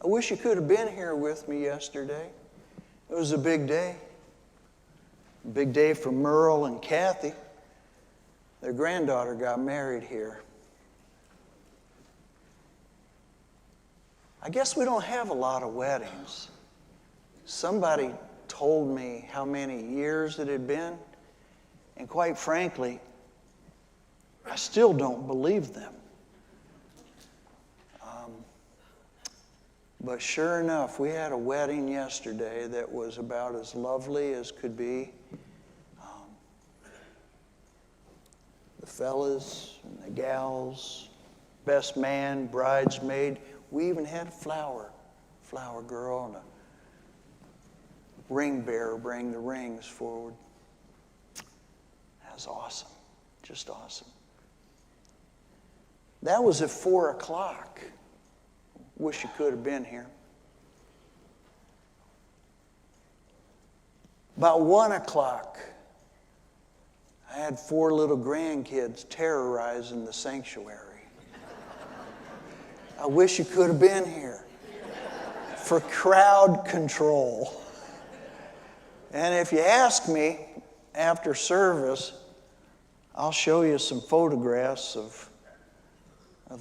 I wish you could have been here with me yesterday. It was a big day. A big day for Merle and Kathy. Their granddaughter got married here. I guess we don't have a lot of weddings. Somebody told me how many years it had been, and quite frankly, I still don't believe them. But sure enough, we had a wedding yesterday that was about as lovely as could be. The fellas and the gals, best man, bridesmaid. We even had a flower girl and a ring bearer bring the rings forward. That was awesome, just awesome. That was at 4 o'clock. Wish you could have been here. About 1 o'clock, I had 4 little grandkids terrorizing the sanctuary. I wish you could have been here for crowd control. And if you ask me after service, I'll show you some photographs of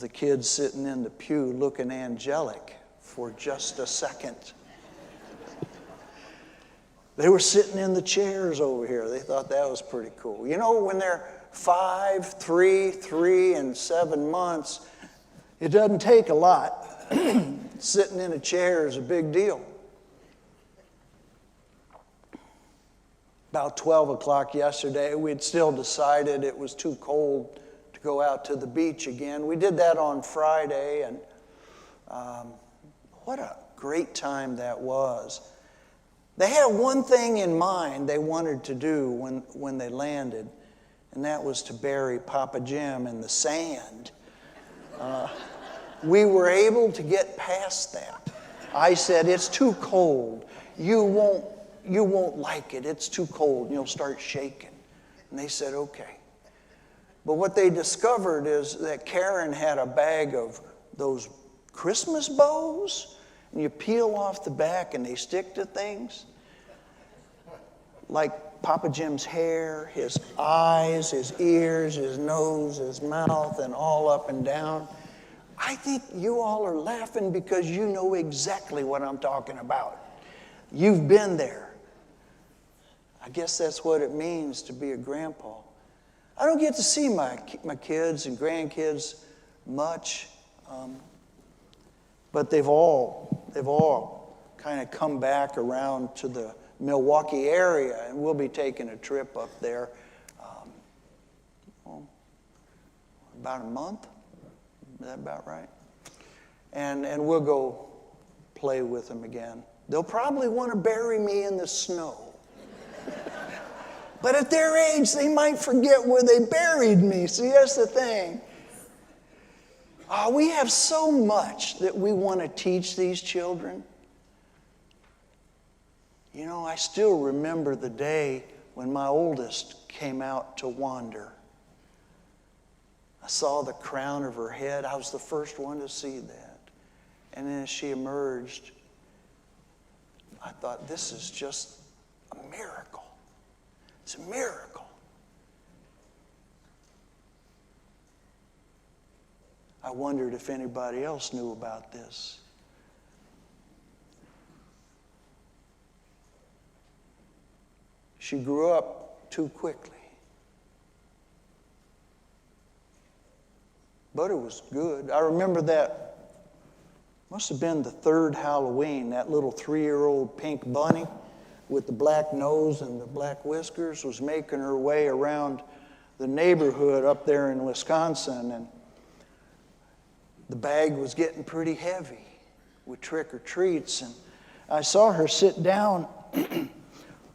the kids sitting in the pew looking angelic for just a second. They were sitting in the chairs over here. They thought that was pretty cool. You know, when they're 5, 3, and 7 months, it doesn't take a lot. Sitting in a chair is a big deal. About 12 o'clock yesterday, we'd still decided it was too cold to go out to the beach again. We did that on Friday, and what a great time that was. They had one thing in mind they wanted to do when they landed, and that was to bury Papa Jim in the sand. We were able to get past that. I said, it's too cold. You won't like it. It's too cold, and you'll start shaking. And they said, okay. But what they discovered is that Karen had a bag of those Christmas bows, and you peel off the back and they stick to things. Like Papa Jim's hair, his eyes, his ears, his nose, his mouth, and all up and down. I think you all are laughing because you know exactly what I'm talking about. You've been there. I guess that's what it means to be a grandpa. I don't get to see my kids and grandkids much, but they've all kind of come back around to the Milwaukee area, and we'll be taking a trip up there about a month. Is that about right? And we'll go play with them again. They'll probably want to bury me in the snow. But at their age, they might forget where they buried me. See, that's the thing. We have so much that we want to teach these children. You know, I still remember the day when my oldest came out to wander. I saw the crown of her head. I was the first one to see that. And then as she emerged, I thought, this is just a miracle. It's a miracle. I wondered if anybody else knew about this. She grew up too quickly. But it was good. I remember that, must have been the 3rd Halloween, that little 3-year-old pink bunny with the black nose and the black whiskers was making her way around the neighborhood up there in Wisconsin, and the bag was getting pretty heavy with trick-or-treats, and I saw her sit down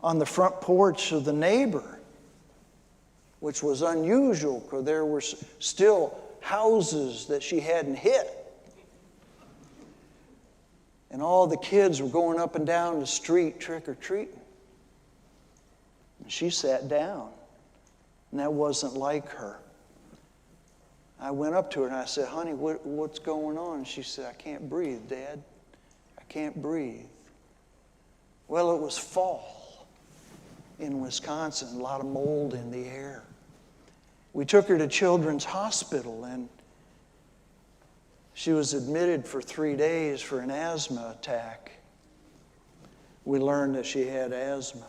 on the front porch of the neighbor, which was unusual because there were still houses that she hadn't hit. And all the kids were going up and down the street trick-or-treating. And she sat down, and that wasn't like her. I went up to her and I said, honey, what's going on? And she said, I can't breathe, Dad. can't breathe. Well, it was fall in Wisconsin, a lot of mold in the air. We took her to Children's Hospital, and she was admitted for 3 days for an asthma attack. We learned that she had asthma.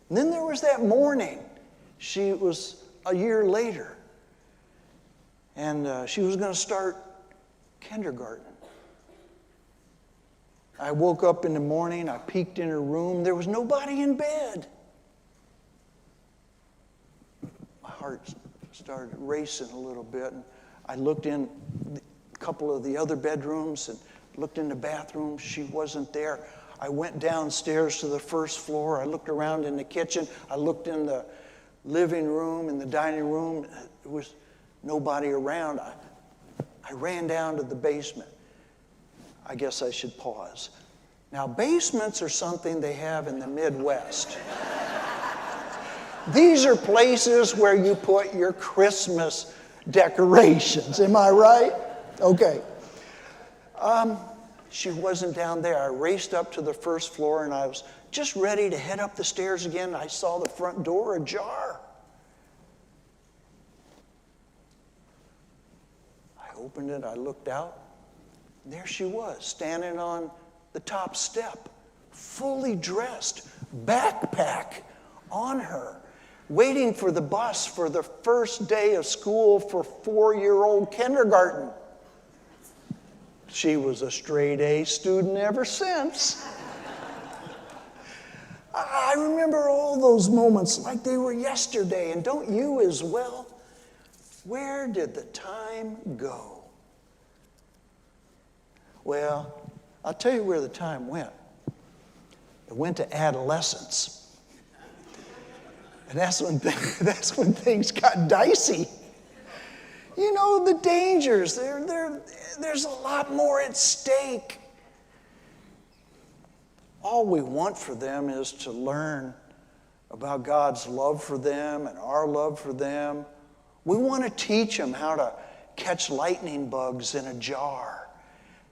And then there was that morning. She was a year later, and she was going to start kindergarten. I woke up in the morning, I peeked in her room, there was nobody in bed. My heart started racing a little bit, and I looked in a couple of the other bedrooms and looked in the bathroom. She wasn't there. I went downstairs to the first floor. I looked around in the kitchen. I looked in the living room, in the dining room. There was nobody around. I ran down to the basement. I guess I should pause. Now, basements are something they have in the Midwest. These are places where you put your Christmas decorations. Am I right? Okay. She wasn't down there. I raced up to the first floor, and I was just ready to head up the stairs again. I saw the front door ajar. I opened it. I looked out. And there she was, standing on the top step, fully dressed, backpack on her, waiting for the bus for the first day of school for 4-year-old kindergarten. She was a straight A student ever since. I remember all those moments like they were yesterday, and don't you as well? Where did the time go? Well, I'll tell you where the time went. It went to adolescence. And that's when things got dicey. You know, the dangers, there's a lot more at stake. All we want for them is to learn about God's love for them and our love for them. We want to teach them how to catch lightning bugs in a jar.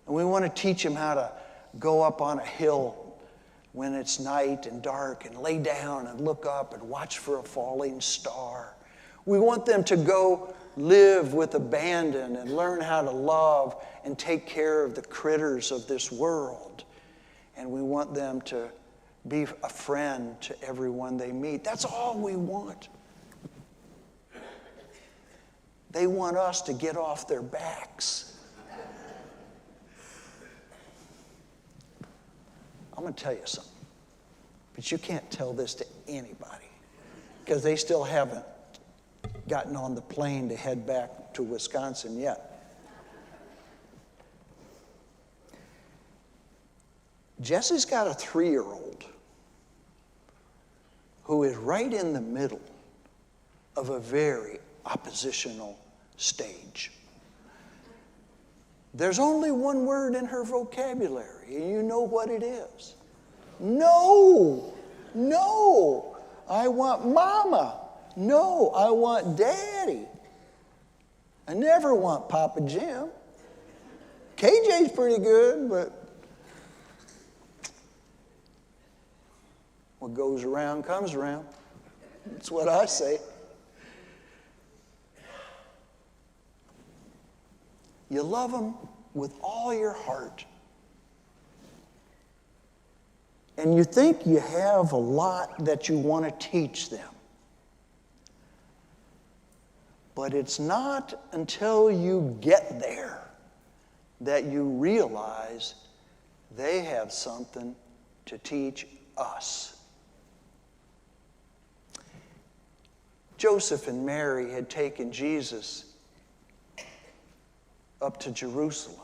And we want to teach them how to go up on a hill when it's night and dark and lay down and look up and watch for a falling star. We want them to go live with abandon and learn how to love and take care of the critters of this world. And we want them to be a friend to everyone they meet. That's all we want. They want us to get off their backs. I'm going to tell you something, but you can't tell this to anybody because they still haven't gotten on the plane to head back to Wisconsin yet. Jesse's got a 3-year-old who is right in the middle of a very oppositional stage. There's only one word in her vocabulary, and you know what it is. No, no, I want mama. No, I want daddy. I never want Papa Jim. KJ's pretty good, but what goes around comes around. That's what I say. You love them with all your heart. And you think you have a lot that you want to teach them. But it's not until you get there that you realize they have something to teach us. Joseph and Mary had taken Jesus up to Jerusalem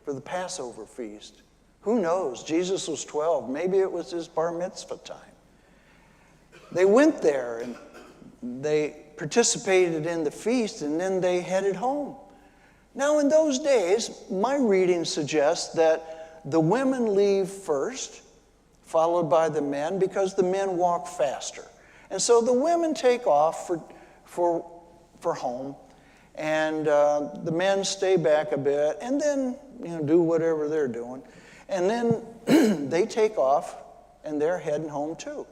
for the Passover feast. Who knows? Jesus was 12. Maybe it was his bar mitzvah time. They went there and they participated in the feast, and then they headed home. Now, in those days, my reading suggests that the women leave first, followed by the men, because the men walk faster. And so the women take off for home, And the men stay back a bit and then, do whatever they're doing. And then they take off and they're heading home too.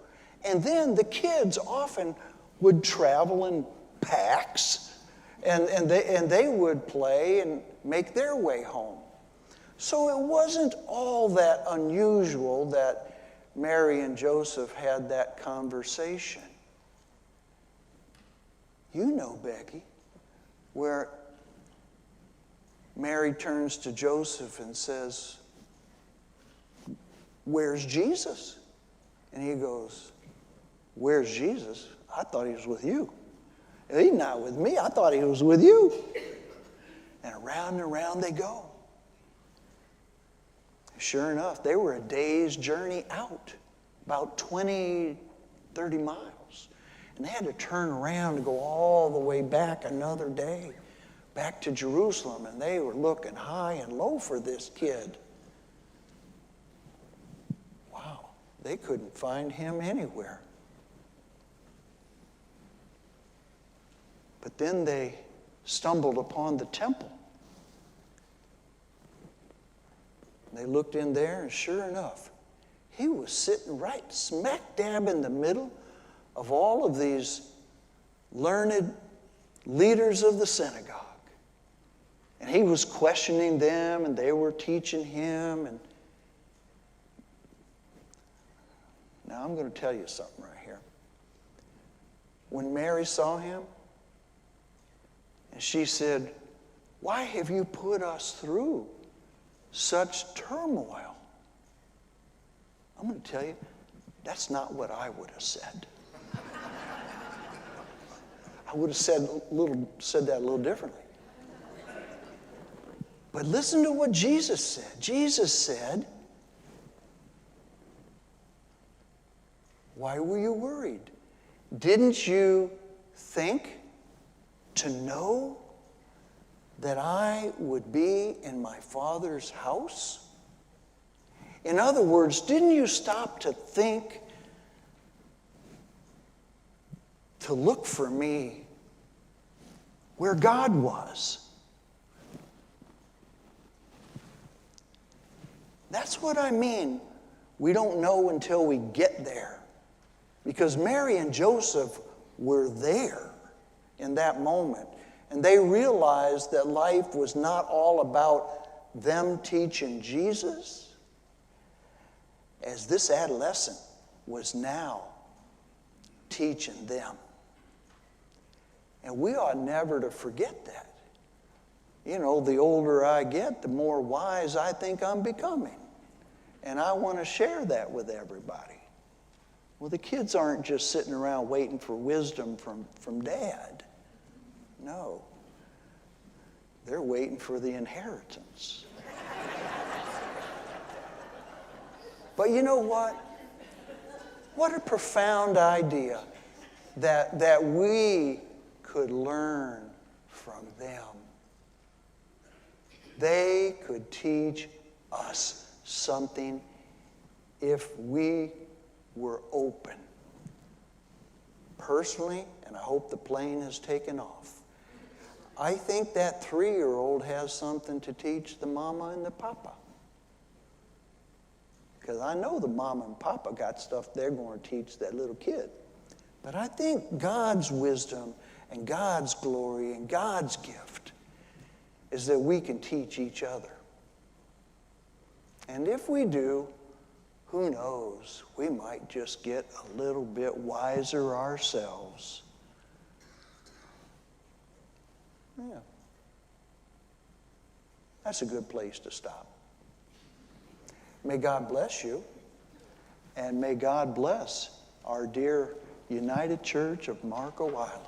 And then the kids often would travel in packs and they would play and make their way home. So it wasn't all that unusual that Mary and Joseph had that conversation. You know, Becky, where Mary turns to Joseph and says, "Where's Jesus?" And he goes, "Where's Jesus? I thought he was with you." "He's not with me. I thought he was with you." And around they go. Sure enough, they were a day's journey out, about 20, 30 miles. And they had to turn around to go all the way back another day, back to Jerusalem. And they were looking high and low for this kid. Wow, they couldn't find him anywhere. But then they stumbled upon the temple. They looked in there, and sure enough, he was sitting right smack dab in the middle of all of these learned leaders of the synagogue. And he was questioning them, and they were teaching him. And now I'm going to tell you something right here. When Mary saw him, and she said, "Why have you put us through such turmoil?" I'm going to tell you, that's not what I would have said. I would have said that a little differently. But listen to what Jesus said. Jesus said, "Why were you worried? Didn't you think to know that I would be in my Father's house?" In other words, didn't you stop to think, to look for me where God was? That's what I mean. We don't know until we get there. Because Mary and Joseph were there in that moment. And they realized that life was not all about them teaching Jesus, as this adolescent was now teaching them. And we ought never to forget that. The older I get, the more wise I think I'm becoming. And I want to share that with everybody. Well, the kids aren't just sitting around waiting for wisdom from Dad. No. They're waiting for the inheritance. But you know what? What a profound idea that we could learn from them. They could teach us something if we were open. Personally, and I hope the plane has taken off, I think that 3-year-old has something to teach the mama and the papa. Because I know the mama and papa got stuff they're going to teach that little kid. But I think God's wisdom and God's glory and God's gift is that we can teach each other. And if we do, who knows, we might just get a little bit wiser ourselves. Yeah. That's a good place to stop. May God bless you, and may God bless our dear United Church of Marco Island.